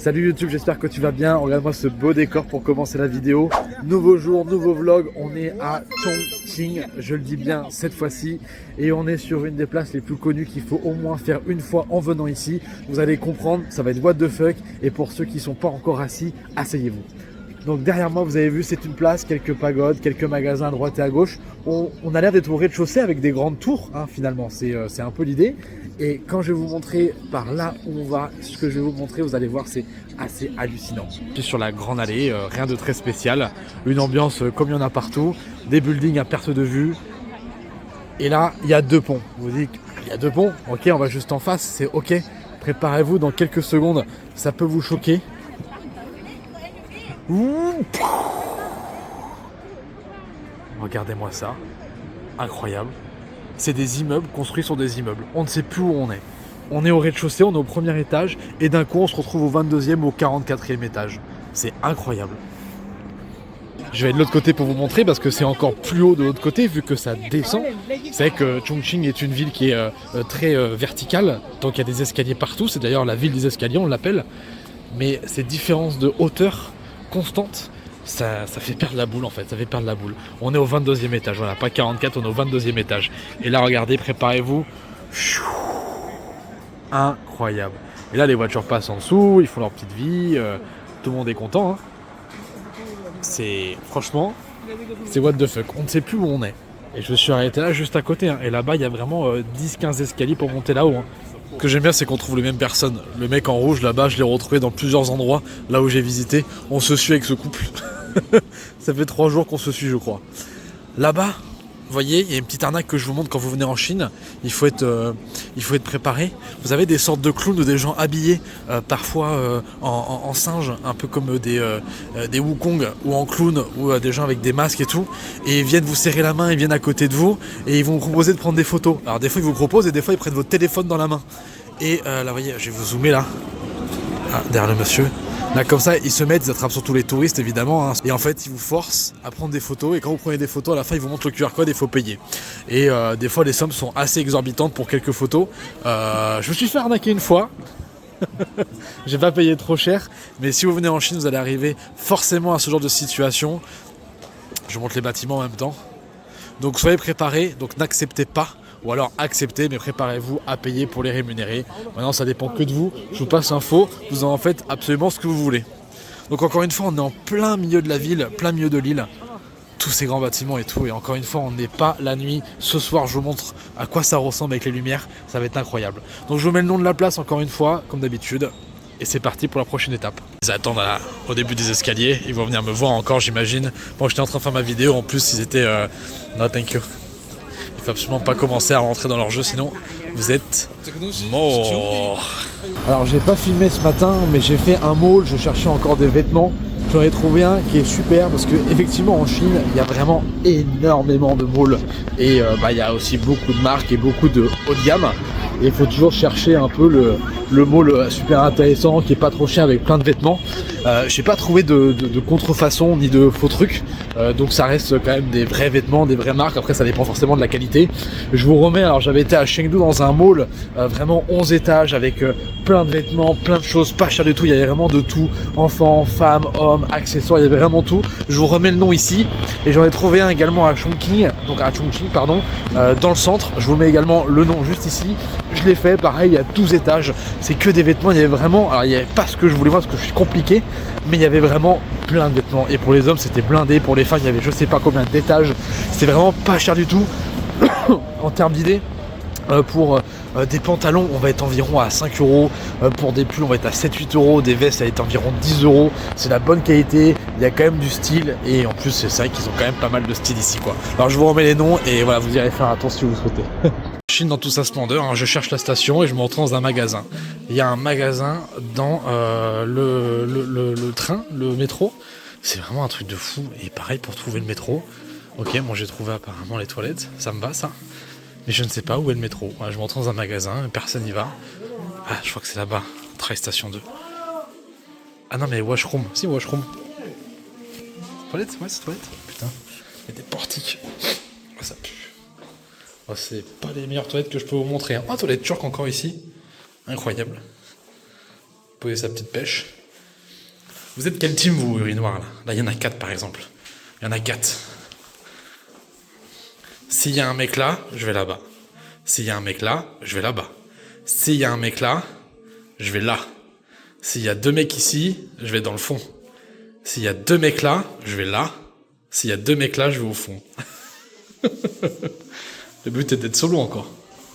Salut YouTube, j'espère que tu vas bien. Regarde-moi ce beau décor pour commencer la vidéo. Nouveau jour, nouveau vlog. On est à Chongqing, je le dis bien cette fois-ci. Et on est sur une des places les plus connues qu'il faut au moins faire une fois en venant ici. Vous allez comprendre, ça va être what the fuck. Et pour ceux qui ne sont pas encore assis, asseyez-vous. Donc derrière moi, vous avez vu, c'est une place, quelques pagodes, quelques magasins à droite et à gauche. On a l'air d'être au rez-de-chaussée avec des grandes tours, hein, finalement. C'est un peu l'idée. Et quand je vais vous montrer par là où on va, ce que je vais vous montrer, vous allez voir, c'est assez hallucinant. Je suis sur la grande allée, rien de très spécial. Une ambiance comme il y en a partout. Des buildings à perte de vue. Et là, il y a deux ponts. Vous dites, il y a deux ponts. Ok, on va juste en face, c'est ok. Préparez-vous, dans quelques secondes, ça peut vous choquer. Regardez-moi ça. Incroyable. C'est des immeubles construits sur des immeubles. On ne sait plus où on est. On est au rez-de-chaussée, on est au premier étage, et d'un coup on se retrouve au 22e ou au 44e étage. C'est incroyable. Je vais aller de l'autre côté pour vous montrer parce que c'est encore plus haut de l'autre côté vu que ça descend. Vous savez que Chongqing est une ville qui est très verticale, donc il y a des escaliers partout. C'est d'ailleurs la ville des escaliers, on l'appelle. Mais ces différences de hauteur constantes, ça fait perdre la boule en fait, ça fait perdre la boule. On est au 22e étage, voilà, pas 44, on est au 22e étage. Et là, regardez, préparez-vous. Incroyable. Et là, les voitures passent en dessous, ils font leur petite vie, tout le monde est content. Hein. Franchement, c'est what the fuck. On ne sait plus où on est. Et je me suis arrêté là, juste à côté. Hein. Et là-bas, il y a vraiment 10-15 escaliers pour monter là-haut. Hein. Ce que j'aime bien, c'est qu'on trouve les mêmes personnes. Le mec en rouge, là-bas, je l'ai retrouvé dans plusieurs endroits, là où j'ai visité. On se suit avec ce couple. Ça fait 3 jours qu'on se suit, je crois. Là-bas, vous voyez, il y a une petite arnaque que je vous montre quand vous venez en Chine. Il faut être préparé. Vous avez des sortes de clowns ou des gens habillés, parfois en singe, un peu comme des Wukong ou en clown, ou des gens avec des masques et tout. Et ils viennent vous serrer la main, ils viennent à côté de vous et ils vont vous proposer de prendre des photos. Alors des fois ils vous proposent et des fois ils prennent votre téléphone dans la main. Et là, vous voyez, je vais vous zoomer là. Ah, derrière le monsieur. Là, comme ça, ils se mettent, ils attrapent surtout les touristes, évidemment. Hein. Et en fait, ils vous forcent à prendre des photos. Et quand vous prenez des photos, à la fin, ils vous montrent le QR code et il faut payer. Et des fois, les sommes sont assez exorbitantes pour quelques photos. Je me suis fait arnaquer une fois. J'ai pas payé trop cher. Mais si vous venez en Chine, vous allez arriver forcément à ce genre de situation. Je vous montre les bâtiments en même temps. Donc, soyez préparés. Donc, n'acceptez pas. Ou alors acceptez, mais préparez-vous à payer pour les rémunérer. Maintenant, ça dépend que de vous. Je vous passe l'info, vous en faites absolument ce que vous voulez. Donc encore une fois, on est en plein milieu de la ville, plein milieu de l'île. Tous ces grands bâtiments et tout. Et encore une fois, on n'est pas la nuit. Ce soir, je vous montre à quoi ça ressemble avec les lumières. Ça va être incroyable. Donc je vous mets le nom de la place encore une fois, comme d'habitude. Et c'est parti pour la prochaine étape. Ils attendent au début des escaliers. Ils vont venir me voir encore, j'imagine. Bon, j'étais en train de faire ma vidéo. En plus, ils étaient... No, thank you. Il faut absolument pas commencer à rentrer dans leur jeu, sinon vous êtes mort. Alors j'ai pas filmé ce matin, mais j'ai fait un mall, je cherchais encore des vêtements. J'en ai trouvé un qui est super parce que effectivement en Chine il y a vraiment énormément de malls et il y a aussi beaucoup de marques et beaucoup de haut de gamme. Et il faut toujours chercher un peu le mall super intéressant qui est pas trop cher avec plein de vêtements. J'ai pas trouvé de contrefaçon ni de faux trucs, donc ça reste quand même des vrais vêtements, des vraies marques. Après ça dépend forcément de la qualité. Je vous remets, alors j'avais été à Chengdu dans un mall vraiment 11 étages avec plein de vêtements, plein de choses, pas cher du tout. Il y avait vraiment de tout, enfants, femmes, hommes, accessoires, il y avait vraiment tout. Je vous remets le nom ici et j'en ai trouvé un également à Chongqing, dans le centre. Je vous mets également le nom juste ici. Je l'ai fait, pareil, il y a 12 étages, c'est que des vêtements, il y avait vraiment, alors il n'y avait pas ce que je voulais voir parce que je suis compliqué, mais il y avait vraiment plein de vêtements, et pour les hommes c'était blindé, pour les femmes il y avait je sais pas combien d'étages, c'était vraiment pas cher du tout, en termes d'idées. Pour des pantalons on va être environ à 5 euros, pour des pulls on va être à 7-8 euros, des vestes ça va être environ 10 euros, c'est la bonne qualité, il y a quand même du style et en plus c'est vrai qu'ils ont quand même pas mal de style ici quoi. Alors je vous remets les noms et voilà, vous irez faire un tour si vous souhaitez. Chine dans toute sa splendeur, hein, je cherche la station et je me retrouve dans un magasin. Il y a un magasin dans le train, le métro, c'est vraiment un truc de fou et pareil pour trouver le métro. Ok, bon j'ai trouvé apparemment les toilettes, ça me va ça. Mais je ne sais pas où est le métro. Je me retrouve dans un magasin, personne n'y va. Ah, je crois que c'est là-bas. Train station 2. Ah non, mais washroom. Si, washroom. Toilette. Ouais, c'est toilette. Putain. Il y a des portiques. Oh, ça pue. Oh, c'est pas les meilleures toilettes que je peux vous montrer. Oh, toilette turque encore ici. Incroyable. Poser sa petite pêche. Vous êtes quel team, vous, urinoir, là? Là, il y en a 4, par exemple. Il y en a 4. S'il y a un mec là, je vais là-bas. S'il y a un mec là, je vais là-bas. S'il y a un mec là, je vais là. S'il y a 2 mecs ici, je vais dans le fond. S'il y a 2 mecs là, je vais là. S'il y a 2 mecs là, je vais au fond. Le but est d'être solo encore.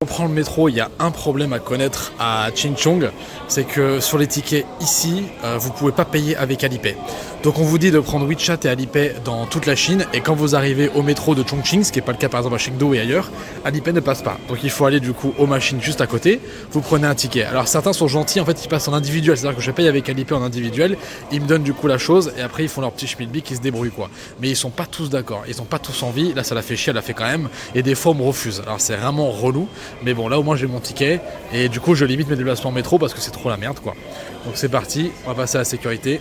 Pour prendre le métro, il y a un problème à connaître à Chingchong, c'est que sur les tickets ici, vous pouvez pas payer avec Alipay. Donc on vous dit de prendre WeChat et Alipay dans toute la Chine, et quand vous arrivez au métro de Chongqing, ce qui n'est pas le cas par exemple à Chengdu et ailleurs, Alipay ne passe pas. Donc il faut aller du coup aux machines juste à côté, vous prenez un ticket. Alors certains sont gentils, en fait ils passent en individuel, c'est-à-dire que je paye avec Alipay en individuel, ils me donnent du coup la chose, et après ils font leur petit schmilblick, ils se débrouillent quoi. Mais ils sont pas tous d'accord, ils ont pas tous envie, là ça la fait chier, elle la fait quand même, et des fois on me refuse. Alors c'est vraiment relou, mais bon là au moins j'ai mon ticket, et du coup je limite mes déplacements en métro parce que c'est trop la merde quoi. Donc c'est parti, on va passer à la sécurité.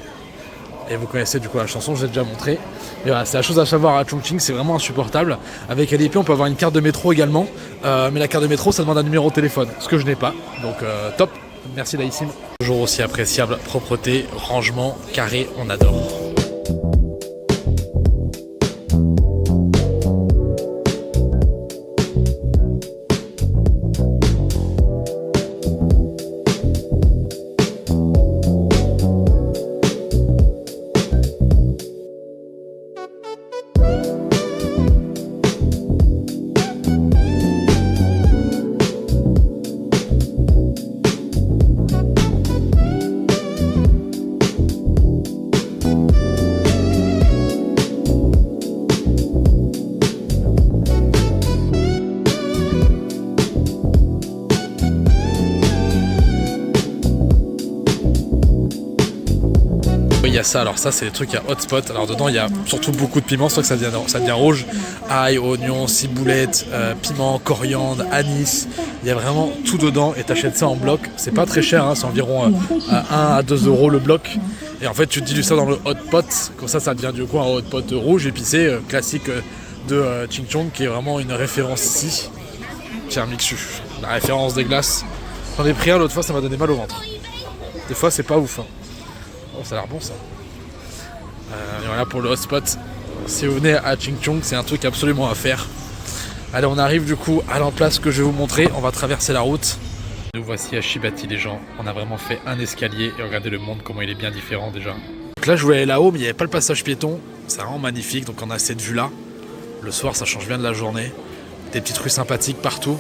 Et vous connaissez du coup la chanson, je vous ai déjà montré. Et voilà, c'est la chose à savoir à Chongqing, c'est vraiment insupportable. Avec Alipay, on peut avoir une carte de métro également. Mais la carte de métro, ça demande un numéro de téléphone, ce que je n'ai pas. Donc top, merci Laïsim. Toujours aussi appréciable, propreté, rangement, carré, on adore. Il y a ça, alors ça c'est des trucs à hotspot, alors dedans il y a surtout beaucoup de piments, c'est vrai que ça devient rouge, ail, oignon, ciboulette, piment, coriandre, anis, il y a vraiment tout dedans et t'achètes ça en bloc, c'est pas très cher, hein, c'est environ 1 à 2 euros le bloc, et en fait tu dilues ça dans le hotpot, comme ça devient du coup un hotpot rouge épicé, classique de Chingchong qui est vraiment une référence ici. Tiens Mixu, la référence des glaces, j'en ai pris un l'autre fois, ça m'a donné mal au ventre, des fois c'est pas ouf hein. Oh, ça a l'air bon ça. Et voilà pour le hotspot. Si vous venez à Chingchong, c'est un truc absolument à faire. Allez, on arrive du coup à l'emplacement que je vais vous montrer. On va traverser la route. Nous voici à Shibati les gens. On a vraiment fait un escalier et regardez le monde comment il est bien différent déjà. Donc là je voulais aller là-haut mais il n'y avait pas le passage piéton. C'est vraiment magnifique donc on a cette vue là. Le soir ça change bien de la journée. Des petites rues sympathiques partout.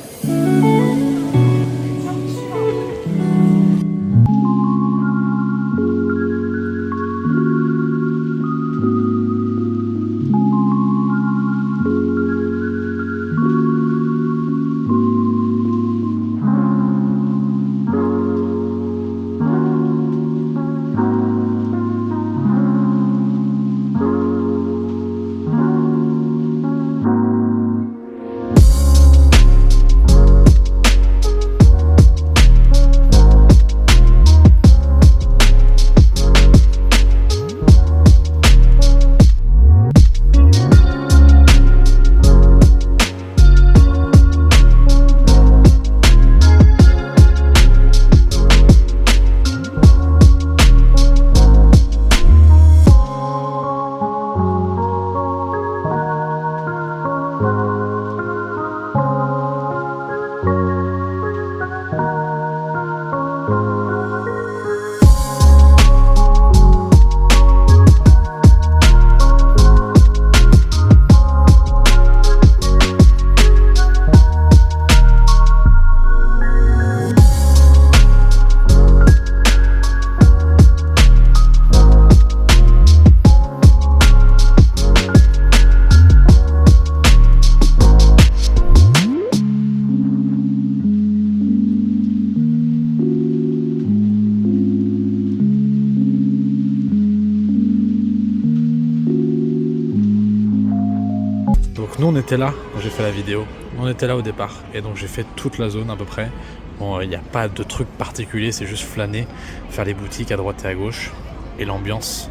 Donc nous on était là, j'ai fait la vidéo, on était là au départ et donc j'ai fait toute la zone à peu près. Bon, il n'y a pas de truc particulier, c'est juste flâner, faire les boutiques à droite et à gauche et l'ambiance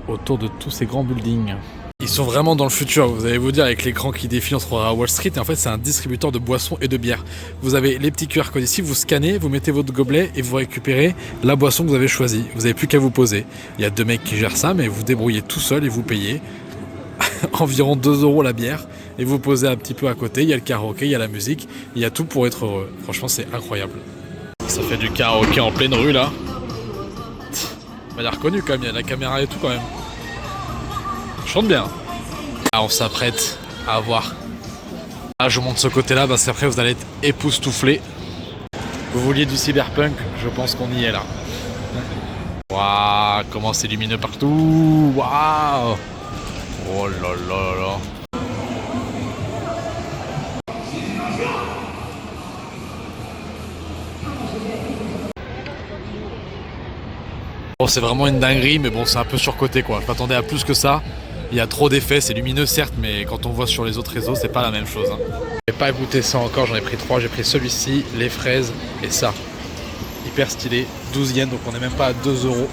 autour de tous ces grands buildings. Ils sont vraiment dans le futur, vous allez vous dire, avec l'écran qui défile, on se croirait à Wall Street, et en fait c'est un distributeur de boissons et de bières. Vous avez les petits QR codes ici, vous scannez, vous mettez votre gobelet et vous récupérez la boisson que vous avez choisie. Vous n'avez plus qu'à vous poser. Il y a 2 mecs qui gèrent ça, mais vous débrouillez tout seul et vous payez environ 2 € la bière, et vous posez un petit peu à côté, il y a le karaoké, il y a la musique, il y a tout pour être heureux. Franchement c'est incroyable. Ça fait du karaoké en pleine rue là. Il a reconnu quand même, il y a la caméra et tout quand même. Je chante bien. Là, on s'apprête à voir. Là, je vous montre ce côté-là parce qu'après vous allez être époustouflé. Vous vouliez du cyberpunk, je pense qu'on y est là. Waouh, comment c'est lumineux partout. Waouh. Oh là là là. Bon, c'est vraiment une dinguerie, mais bon, c'est un peu surcoté quoi. Je m'attendais à plus que ça. Il y a trop d'effets, c'est lumineux certes, mais quand on voit sur les autres réseaux, c'est pas la même chose. Hein. J'ai pas goûté ça encore, j'en ai pris 3. J'ai pris celui-ci, les fraises et ça. Hyper stylé, 12 yens, donc on n'est même pas à 2 €.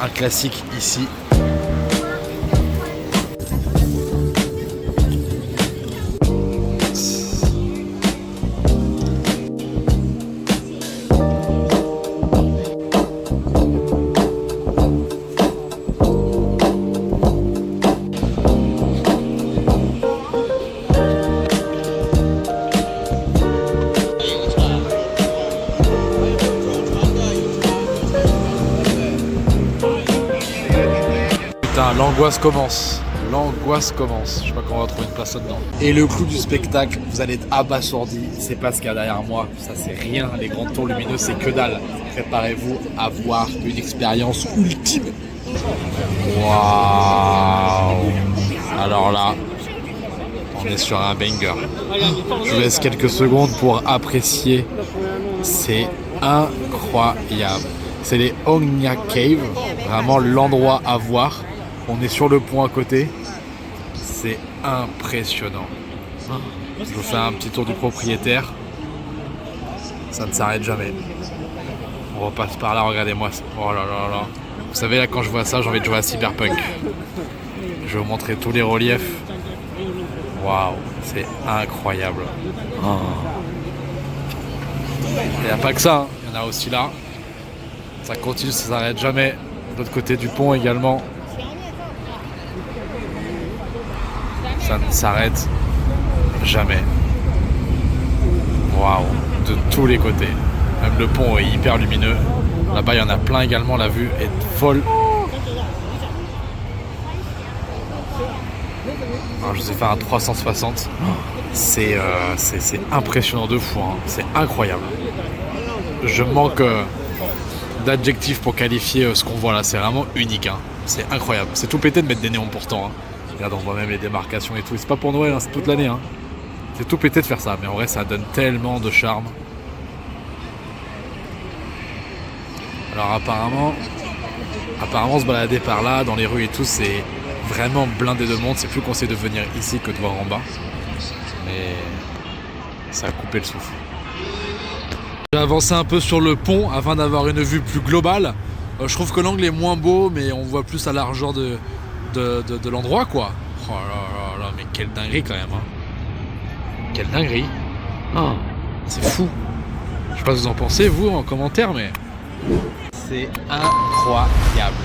Un classique ici. Putain, l'angoisse commence. L'angoisse commence. Je sais pas quand on va trouver une place là-dedans. Et le clou du spectacle, vous allez être abasourdi. C'est pas ce qu'il y a derrière moi. Ça, c'est rien. Les grands tours lumineux, c'est que dalle. Préparez-vous à voir une expérience ultime. Waouh! Alors là, on est sur un banger. Je vous laisse quelques secondes pour apprécier. C'est incroyable. C'est les Ongnia Cave. Vraiment l'endroit à voir. On est sur le pont à côté. C'est impressionnant. Je vous fais un petit tour du propriétaire. Ça ne s'arrête jamais. On repasse par là, regardez-moi ça. Oh là là là. Vous savez, là, quand je vois ça, j'ai envie de jouer à Cyberpunk. Je vais vous montrer tous les reliefs. Waouh, c'est incroyable. Oh. Il n'y a pas que ça, hein. Il y en a aussi là. Ça continue, ça ne s'arrête jamais. De l'autre côté du pont également. Ça ne s'arrête jamais. Waouh, de tous les côtés. Même le pont est hyper lumineux. Là-bas, il y en a plein également. La vue est folle. Alors, je vous ai fait un 360. C'est impressionnant de fou. Hein. C'est incroyable. Je manque d'adjectifs pour qualifier ce qu'on voit là. C'est vraiment unique. Hein. C'est incroyable. C'est tout pété de mettre des néons pourtant. Hein. Regarde, on voit même les démarcations et tout. C'est pas pour Noël, hein, c'est toute l'année. Hein. C'est tout pété de faire ça. Mais en vrai, ça donne tellement de charme. Alors apparemment se balader par là, dans les rues et tout, c'est vraiment blindé de monde. C'est plus conseillé de venir ici que de voir en bas. Mais ça a coupé le souffle. J'ai avancé un peu sur le pont afin d'avoir une vue plus globale. Je trouve que l'angle est moins beau, mais on voit plus la largeur de l'endroit, quoi. Oh là là là, mais quelle dinguerie quand même. Hein. Quelle dinguerie. Oh, c'est fou. Je sais pas ce que vous en pensez, vous, en commentaire, mais... C'est incroyable.